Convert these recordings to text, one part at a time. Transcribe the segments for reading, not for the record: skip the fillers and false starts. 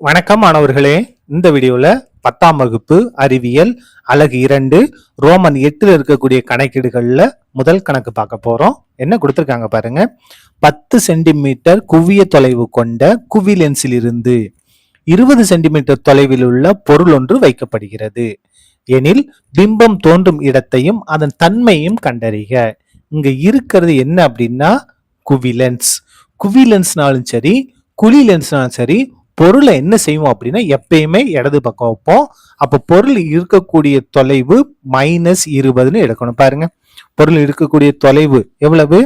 வணக்கம் மாணவர்களே. இந்த வீடியோல 10ஆம் வகுப்பு அறிவியல் அலகு 2 ரோமன் 8ல் இருக்கக்கூடிய கணக்கீடுகள்ல முதல் கணக்கு பார்க்க போறோம். என்ன கொடுத்திருக்காங்க பாருங்க. 10 சென்டிமீட்டர் குவிய தொலைவு கொண்ட குவி லென்ஸில் இருந்து 20 சென்டிமீட்டர் தொலைவில் உள்ள பொருள் ஒன்று வைக்கப்படுகிறது எனில் பிம்பம் தோன்றும் இடத்தையும் அதன் தன்மையும் கண்டறிக. இங்க இருக்கிறது என்ன அப்படின்னா குவிலென்ஸ். குவிலென்ஸ்னாலும் சரி குழி லென்ஸ்னாலும் சரி பொருளை என்ன செய்வோம் அப்படின்னா எப்பயுமே இடது பக்கம் வைப்போம். அப்ப பொருள் இருக்கக்கூடிய தொலைவு -20 எடுக்கணும். பாருங்க, பொருள் இருக்கக்கூடிய தொலைவு எவ்வளவு?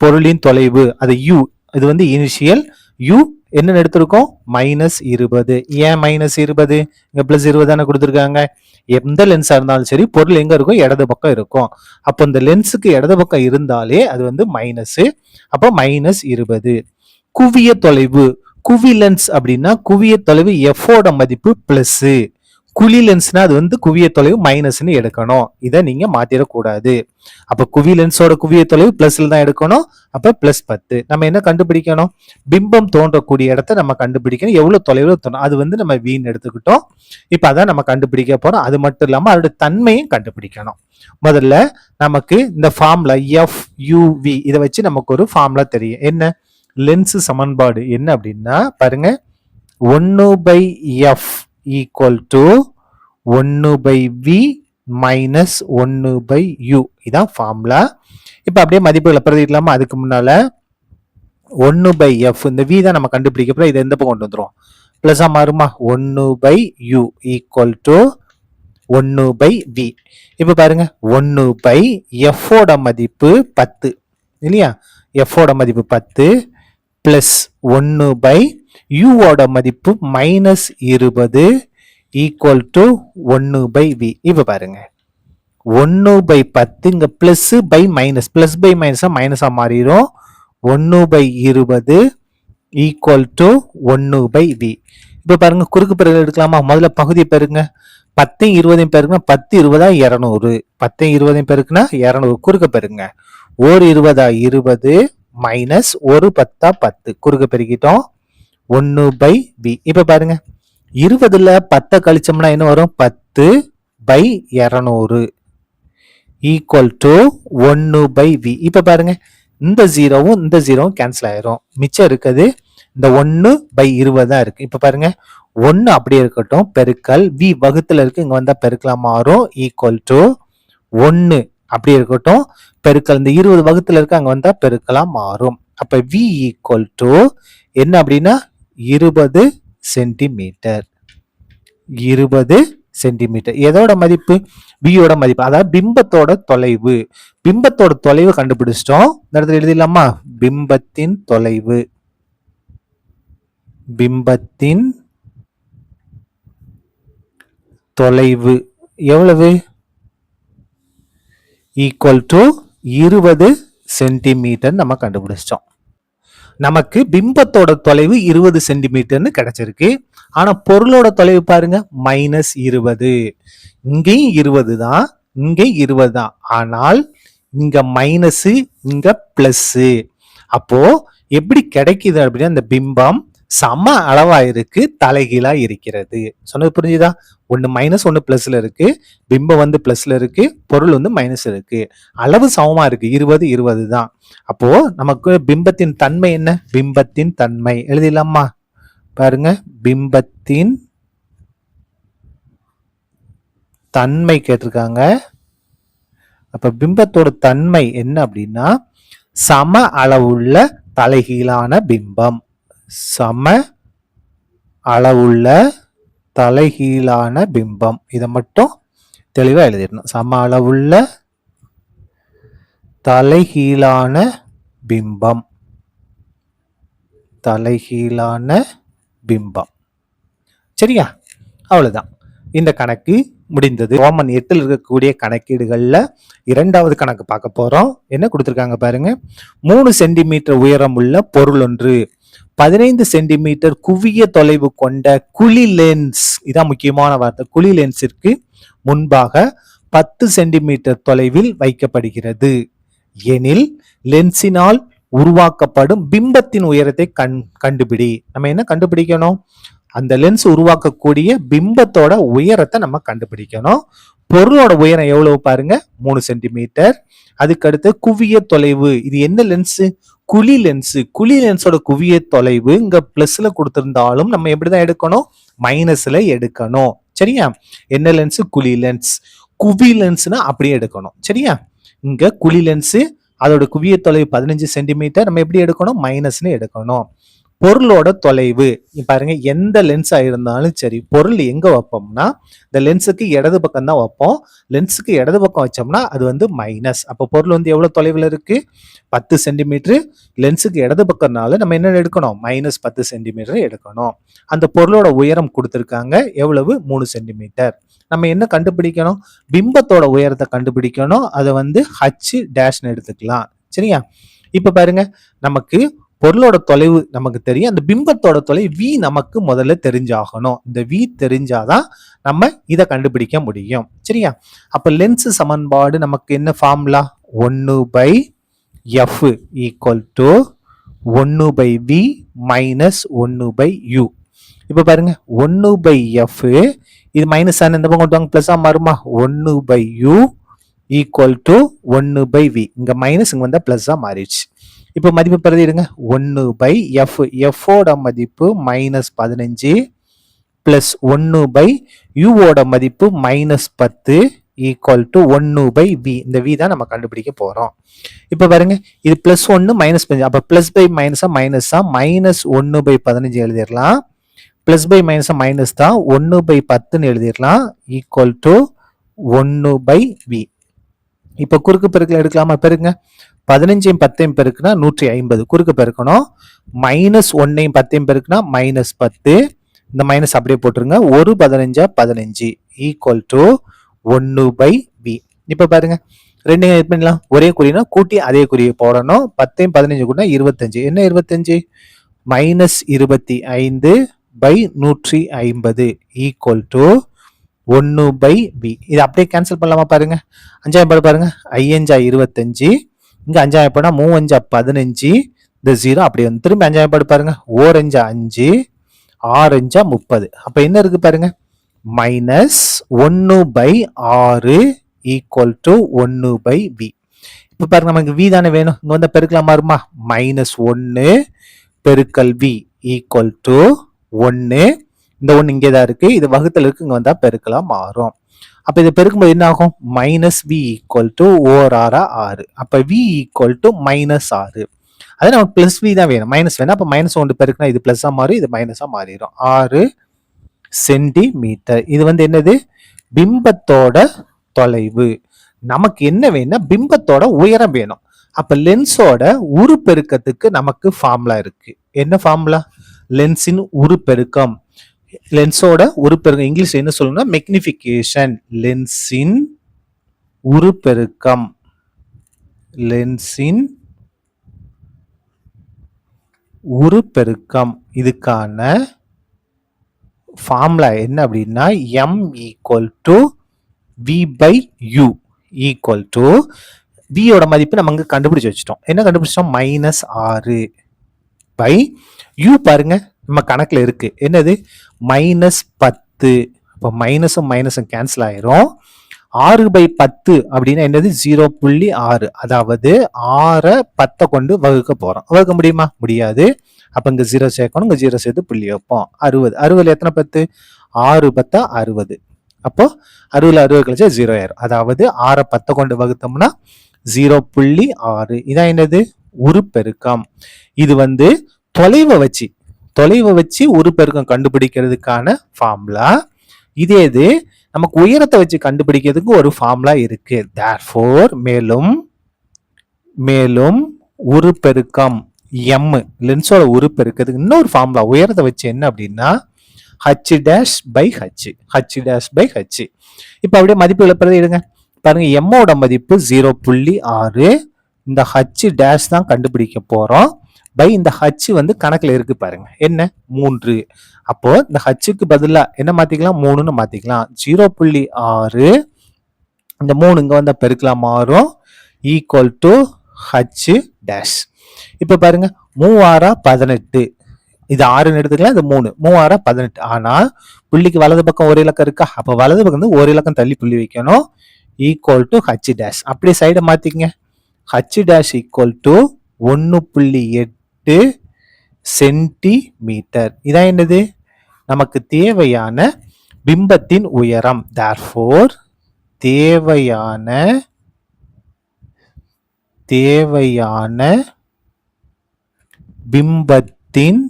பொருளின் தொலைவு அது u. இது வந்து இனிஷியல் u என்ன எடுத்திருக்கோம்? -20. ஏன் -20? இங்க +20 தானே கொடுத்துருக்காங்க. எந்த லென்ஸா இருந்தாலும் சரி பொருள் எங்க இருக்கும்? இடது பக்கம் இருக்கும். அப்போ இந்த லென்ஸுக்கு இடது பக்கம் இருந்தாலே அது வந்து மைனஸ். அப்போ -20. குவிய தொலைவு குவி லென்ஸ் அப்படின்னா குவிய தொலைவு f ஓட மதிப்பு பிளஸ், குழி லென்ஸ்னா அது வந்து குவிய தொலைவு மைனஸ்னு எடுக்கணும். இதை நீங்க மாத்திரக்கூடாது. அப்ப குவி லென்ஸோட குவிய தொலைவு பிளஸ்ல தான் எடுக்கணும். அப்ப +10. நம்ம என்ன கண்டுபிடிக்கணும்? பிம்பம் தோன்றக்கூடிய இடத்தை நம்ம கண்டுபிடிக்கணும். எவ்வளவு தொலைவில் தோணும் அது வந்து நம்ம வீண் எடுத்துக்கிட்டோம். இப்ப அதான் நம்ம கண்டுபிடிக்க போறோம். அது மட்டும் இல்லாம அதோட தன்மையும் கண்டுபிடிக்கணும். முதல்ல நமக்கு இந்த ஃபார்முலா FUV இதை வச்சு நமக்கு ஒரு ஃபார்முலா தெரியும். என்ன? லென்ஸ் சமன்பாடு என்ன அப்படின்னா பாருங்க, 1/f = 1/v - 1/u. இதான் ஃபார்முலா. இப்ப அப்படியே மதிப்புகளை பிரதியிடலாமா? அதுக்கு முன்னால 1/f இந்த v தான் நம்ம கண்டுபிடிக்க போறோம். இதை எந்த பக்கம் கொண்டு வந்துரும்? பிளஸா மாறுமா? 1/u = 1/v. இப்ப பாருங்க, 1/f ஓட மதிப்பு 10 இல்லையா? f ஓட மதிப்பு 10 பிளஸ் 1/u ஓட மதிப்பு -20 = 1/v. இப்ப பாருங்க, 1/10 இங்க plus by minus, plus by மைனஸா மாறிடும். 1/20 = 1/v. இப்ப பாருங்க, குறுக்கு பெருக்கல் எடுக்கலாமா? முதல்ல பகுதி பெருங்க. 10 20 பெருக்குனா 10 20 200. 10 20 பெருக்குனா 200. குறுக்க பெருங்க. 1 20 20 மைனஸ் 1 10 10. குறுக்க பெருக்கிட்டோம். 1/v. இப்ப பாருங்க, 20ல 10 கழிச்சோம்னா என்ன வரும்? 10/200 = 1/v. இப்ப பாருங்க, இந்த ஜீரோவும் இந்த ஜீரோவும் கேன்சல் ஆயிரும். மிச்சம் இருக்குது இந்த 1/20 தான் இருக்கு. இப்ப பாருங்க, 1 அப்படியே இருக்கட்டும், பெருக்கல் v வகுத்துல இருக்கு, இங்க வந்தா பெருக்கலாம் மாறும் = 1 அப்படி இருக்கட்டும், பெருக்கல் இந்த 20 வகுத்துல இருக்கு, அங்க வந்தா பெருக்கலாம் மாறும். அப்ப v = என்ன அப்படின்னா 20 சென்டிமீட்டர். 20 சென்டிமீட்டர் எதோட மதிப்பு? v யோட மதிப்பு, அதாவது பிம்பத்தோட தொலைவு. பிம்பத்தோட தொலைவு கண்டுபிடிச்சிட்டோம். இந்த இடத்துல எழுதிடலாமா? பிம்பத்தின் தொலைவு. பிம்பத்தின் தொலைவு எவ்வளவு? = 20 சென்டிமீட்டர் நம்ம கண்டுபிடிச்சிட்டோம். நமக்கு பிம்பத்தோட தொலைவு 20 சென்டிமீட்டர்னு கிடைச்சிருக்கு. ஆனா பொருளோட தொலைவு பாருங்க, -20. இங்கேயும் 20 தான், இங்கேயும் 20 தான். ஆனால் இங்க மைனஸ், இங்க பிளஸ். அப்போ எப்படி கிடைக்குது அப்படின்னா, இந்த பிம்பம் சம அளவா இருக்கு, தலைகீழா இருக்கிறது. சொன்னது புரிஞ்சுதா? ஒன்னு மைனஸ் ஒன்னு பிளஸ்ல இருக்கு, பிம்பம் வந்து பிளஸ்ல இருக்கு, பொருள் வந்து மைனஸ் இருக்கு. அளவு சமமா இருக்கு, 20 20 தான். அப்போ நமக்கு பிம்பத்தின் தன்மை என்ன? பிம்பத்தின் தன்மை எழுதிடலாமா? பாருங்க, பிம்பத்தின் தன்மை கேட்டிருக்காங்க. அப்ப பிம்பத்தோட தன்மை என்ன அப்படின்னா சம அளவுள்ள தலைகீழான பிம்பம். சம அளவுள்ள தலைகீழான பிம்பம். இதை மட்டும் தெளிவா எழுதிடணும். சம அளவுள்ள தலைகீழான பிம்பம். தலைகீழான பிம்பம். சரியா? அவ்வளவுதான். இந்த கணக்கு முடிந்தது. ரோமன் 8ல் இருக்கக்கூடிய கணக்கீடுகள்ல இரண்டாவது கணக்கு பார்க்க போறோம். என்ன கொடுத்திருக்காங்க பாருங்க. 3 சென்டிமீட்டர் உயரம் உள்ள பொருள் ஒன்று 15 சென்டிமீட்டர் குவிய தொலைவு கொண்ட குழி லென்ஸ், இதான் முக்கியமான வார்த்தை, குழி லென்ஸிற்கு முன்பாக 10 சென்டிமீட்டர் தொலைவில் வைக்கப்படுகிறது எனில் லென்ஸினால் உருவாக்கப்படும் பிம்பத்தின் உயரத்தை கண்டுபிடி. நம்ம என்ன கண்டுபிடிக்கணும்? அந்த லென்ஸ் உருவாக்கக்கூடிய பிம்பத்தோட உயரத்தை நம்ம கண்டுபிடிக்கணும். பொருளோட உயரம் எவ்வளவு பாருங்க, 3 சென்டிமீட்டர். அதுக்கடுத்து குவிய தொலைவு, இது என்ன லென்ஸ்? குழி லென்ஸ். குழி லென்ஸோட குவிய தொலைவு இங்க பிளஸ்ல கொடுத்திருந்தாலும் நம்ம எப்படிதான் எடுக்கணும்? மைனஸ்ல எடுக்கணும். சரியா? என்ன லென்ஸ்? குழி லென்ஸ். குவி லென்ஸ்னா அப்படியே எடுக்கணும். சரியா? இங்க குழி லென்ஸ், அதோட குவிய தொலைவு 15 சென்டிமீட்டர், நம்ம எப்படி எடுக்கணும்? மைனஸ்னு எடுக்கணும். பொருளோட தொலைவு பாருங்க, எந்த லென்ஸா இருந்தாலும் சரி, பொருள் எங்க வைப்போம்னா இந்த லென்ஸுக்கு இடது பக்கம் தான் வைப்போம். லென்ஸுக்கு இடது பக்கம் வச்சோம்னா அது வந்து மைனஸ். அப்போ பொருள் வந்து எவ்வளவு தொலைவில் இருக்கு? 10 சென்டிமீட்டர். லென்ஸுக்கு இடது பக்கம்னால நம்ம என்ன எடுக்கணும்? மைனஸ் 10 சென்டிமீட்டர் எடுக்கணும். அந்த பொருளோட உயரம் கொடுத்துருக்காங்க எவ்வளவு? 3 சென்டிமீட்டர். நம்ம என்ன கண்டுபிடிக்கணும்? பிம்பத்தோட உயரத்தை கண்டுபிடிக்கணும். அதை வந்து ஹச் டேஷ்னு எடுத்துக்கலாம். சரியா? இப்ப பாருங்க, நமக்கு பொருளோட தொலைவு நமக்கு தெரியும், அந்த பிம்பத்தோட தொலைவு v நமக்கு முதல்ல தெரிஞ்சாகணும். இந்த v தெரிஞ்சாதான் நம்ம இதை கண்டுபிடிக்க முடியும். சரியா? அப்ப லென்ஸ் சமன்பாடு நமக்கு என்ன formula? 1/f equal to 1/v minus 1/u. இப்ப பாருங்க, 1/f இது மைனஸ் ஆன இந்த பக்கம் கொண்டு வாங்க, பிளஸ் மாறுமா? 1/u equal to 1/v. இங்க மைனஸ் இங்க வந்தா பிளஸ் மாறிடுச்சு. இப்ப மதிப்பு பிரதிடுங்க. 1/f, f ஓட மதிப்பு மைனஸ் 15 பிளஸ் 1/u ஓட மதிப்பு மைனஸ் 10 ஈக்குவல் டு 1/v. இந்த v தான் நம்ம கண்டுபிடிக்க போறோம். இப்ப பாருங்க, இது பிளஸ் 1 மைனஸ் 15, அப்ப பிளஸ் பை மைனஸா மைனஸா? மைனஸ் 1/15 எழுதிடலாம். பிளஸ் பை மைனஸா மைனஸ் தான், 1/10 எழுதிடலாம். Equal to 1/v. இப்ப குறுக்கு பெருக்கல் எடுக்கலாமா? பெருங்க. 15 10 பெருக்குனா 150, குறுக்கு பெருக்கணும். மைனஸ் 1 10 பெருக்குனா மைனஸ் 10. இந்த மைனஸ் அப்படியே போட்டுருங்க. 1 15 15 ஈக்குவல் டு 1/v. இப்ப பாருங்க, ரெண்டு இது பண்ணலாம். ஒரே குறினா கூட்டி அதே குறியை போடணும். 10 15 கூட்டினா 25. என்ன 25? Minus 25/150 equal to 1/v. இது அப்படியே கேன்சல் பண்ணலாமா? பாருங்க, 5 பாருங்க, 5 25, இங்க 5 போனா 3 15, இந்த 0 அப்படி வந்து திரும்பி 5 பாருங்க, 4 5, 6 30. அப்ப என்ன இருக்கு பாருங்க? Minus 1/6 equal to 1/v. இப்ப பாருங்க, நமக்கு v தானே வேணும். இங்க வந்து பெருக்கலாம் மாறுமா? மைனஸ் 1 பெருக்கல் v ஈக்குவல் டு 1. இந்த 1 இங்கே தான் இருக்கு, இது வகுத்தல் இருக்கு, இங்க வந்தா பெருக்கலாம் மாறும். அப்ப இது பெருக்கும்போது என்ன ஆகும்? Minus v equal to 6. அப்ப v ஈக்குவல் டு மைனஸ் 6. அது நமக்கு பிளஸ் v தான் வேணும், மைனஸ் வேணும். அப்ப மைனஸ் 1 பெருக்குனா இது பிளஸ்ஸா மாறும், இது மைனஸா மாறிடும். 6 சென்டிமீட்டர். இது வந்து என்னது? பிம்பத்தோட தொலைவு. நமக்கு என்ன வேணும்? பிம்பத்தோட உயரம் வேணும். அப்ப லென்ஸோட உருப்பெருக்கத்துக்கு நமக்கு ஃபார்முலா இருக்கு. என்ன ஃபார்முலா? லென்ஸின் உருப்பெருக்கம். லென்ஸோட உருப்பெருக்கம் இங்கிலீஷ் என்ன சொல்லணும்னா மெக்னிஃபிகேஷன். லென்ஸின் உருப்பெருக்கம். லென்ஸின் உருப்பெருக்கம். இதுக்கான ஃபார்முலா என்ன அப்படின்னா m equal to v/u equal to v ஓட மதிப்பு நம்ம அங்க கண்டுபிடிச்சு வச்சுட்டோம். என்ன கண்டுபிடிச்சோம்? Minus 6 by u. பாருங்க, நம்ம கணக்குல இருக்கு என்னது? மைனஸ் 10. அப்போ மைனஸும் மைனஸும் கேன்சல் ஆயிரும். 6/10 அப்படின்னா என்னது? 0.6. அதாவது 6 10 கொண்டு வகுக்க போறோம். வகுக்க முடியுமா? முடியாது. அப்ப இங்க 0 சேர்க்கணும், இங்க 0 சேர்த்து புள்ளி வைப்போம். 60. 60 எத்தனை 10? 6 10 60. அப்போ 60 60 கழிச்சா 0 ஆயிரும். அதாவது 6 10 கொண்டு வகுத்தோம்னா 0.6. இதான் என்னது? உருப்பெருக்கம். இது வந்து தொலைவை வச்சு உருப்பெருக்கம் கண்டுபிடிக்கிறதுக்கான ஃபார்முலா. இதே இது நமக்கு உயரத்தை வச்சு கண்டுபிடிக்கிறதுக்கு ஒரு ஃபார்முலா இருக்கு. தேர்ஃபோர் மேலும் உருப்பெருக்கம் m, லென்ஸோட உருப்பெருக்கிறதுக்கு இன்னொரு ஃபார்முலா உயரத்தை வச்சு என்ன அப்படின்னா h'/h. இப்ப அப்படியே மதிப்பு இழப்பதை இடுங்க. பாருங்க, m ஓட மதிப்பு 0.6. இந்த h' தான் கண்டுபிடிக்க போறோம். பை இந்த h வந்து கணக்குல இருக்கு பாருங்க, என்ன? 3. அப்போ இந்த ஹச்சுக்கு பதிலா என்ன மாத்திக்கலாம்? 3ன்னு மாத்திக்கலாம். 0.6 இந்த 3 இங்க வந்தா பெருக்கலாம் மாறும். Equal to h'. இப்ப பாருங்க, 3 6 18, இது 6ன்னு எடுத்துக்கலாம், இது 3. 3 6 18. ஆனா புள்ளிக்கு வலது பக்கம் ஒரு இலக்கம் இருக்கா, அப்ப வலது பக்கம் வந்து ஒரு இலக்கம் தள்ளி புள்ளி வைக்கணும். Equal to H dash. அப்படியே சைடை மாத்திக்கங்க. H dash equal to 1.8 centimetre. இதான் என்னது, நமக்கு தேவையான பிம்பத்தின் உயரம். therefore தேவையான பிம்பத்தின்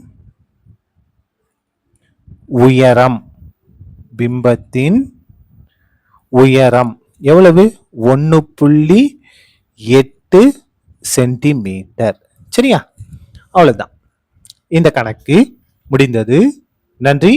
உயரம் எவ்வளவு, 1.8 சென்டிமீட்டர். சரியா, அவ்வளவுதான். இந்த கணக்கு முடிந்தது. நன்றி.